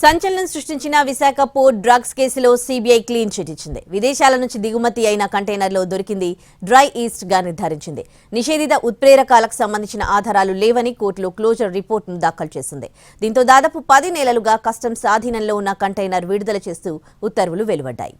సంచలనం సృష్టించిన Visakha port drugs కేసులో సీబీఐ క్లీన్ చిట్ ఇచ్చింది. విదేశాల నుంచి దిగుమతి అయిన కంటైనర్లో దొరికింది డ్రై ఈస్ట్ గా నిర్ధారించింది. నిషేధిత ఉత్ప్రేరకాలకు సంబంధించిన ఆధారాలు లేవని కోర్టులో క్లోజర్ రిపోర్టును దాఖలు చేసింది. దీంతో దాదాపు 10 నెలలుగా కస్టమ్స్ ఆధీనంలో ఉన్న కంటైనర్ విడుదల చేస్తూ ఉత్తర్వులు వెలువడ్డాయి.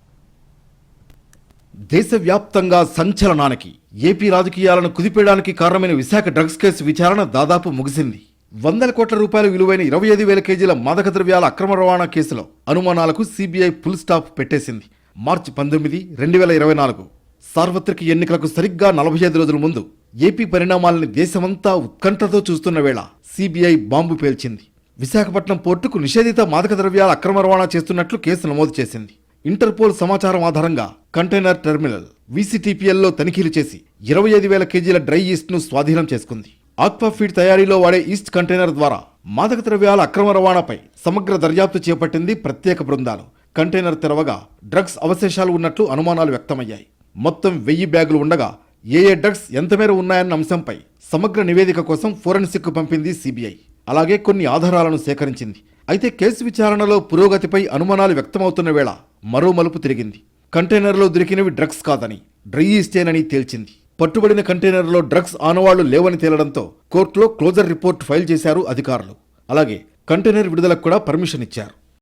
దేశవ్యాప్తంగా సంచలనానికి ఏపీ రాజకీయాలను కుదిపేయడానికి కారణమైన విశాఖ డ్రగ్స్ కేసు విచారణ దాదాపు ముగిసింది. 100 కోట్ల రూపాయల విలువైన 25,000 కేజీల మాదక ద్రవ్యాల అక్రమ రవాణా కేసులో అనుమానాలకు సీబీఐ ఫుల్ స్టాప్ పెట్టేసింది. మార్చి 19, 2024 సార్వత్రిక ఎన్నికలకు సరిగ్గా 45 రోజుల ముందు ఏపీ పరిణామాలని దేశమంతా ఉత్కంఠతో చూస్తున్న వేళ సీబీఐ బాంబు పేల్చింది. విశాఖపట్నం పోర్టుకు నిషేధిత మాదక ద్రవ్యాల అక్రమ రవాణా చేస్తున్నట్లు కేసు నమోదు చేసింది. ఇంటర్పోల్ సమాచారం ఆధారంగా కంటైనర్ టెర్మినల్ వీసీటీపీఎల్లో తనిఖీలు చేసి 25,000 కేజీల డ్రై ఈస్ట్ ను స్వాధీనం చేసుకుంది. ఆక్వా ఫీడ్ తయారీలో వాడే ఈస్ట్ కంటైనర్ ద్వారా మాదక ద్రవ్యాల అక్రమ రవాణాపై సమగ్ర దర్యాప్తు చేపట్టింది ప్రత్యేక బృందాలు. కంటైనర్ తెరవగా డ్రగ్స్ అవశేషాలు ఉన్నట్లు అనుమానాలు వ్యక్తమయ్యాయి. మొత్తం 1000 బ్యాగులు ఉండగా ఏ డ్రగ్స్ ఎంతమేర ఉన్నాయన్న అంశంపై సమగ్ర నివేదిక కోసం ఫోరెన్సిక్ పంపింది సీబీఐ. అలాగే కొన్ని ఆధారాలను సేకరించింది. అయితే కేసు విచారణలో పురోగతిపై అనుమానాలు వ్యక్తమవుతున్న వేళ మరో మలుపు తిరిగింది. కంటైనర్లో దొరికినవి డ్రగ్స్ కాదని డ్రై ఈస్టేనని తేల్చింది. పట్టుబడిన కంటైనర్లో డ్రగ్స్ ఆనవాళ్లు లేవని తేలడంతో కోర్టులో క్లోజర్ రిపోర్ట్ ఫైల్ చేశారు అధికారులు. అలాగే కంటైనర్ విడుదలకు కూడా పర్మిషన్ ఇచ్చారు.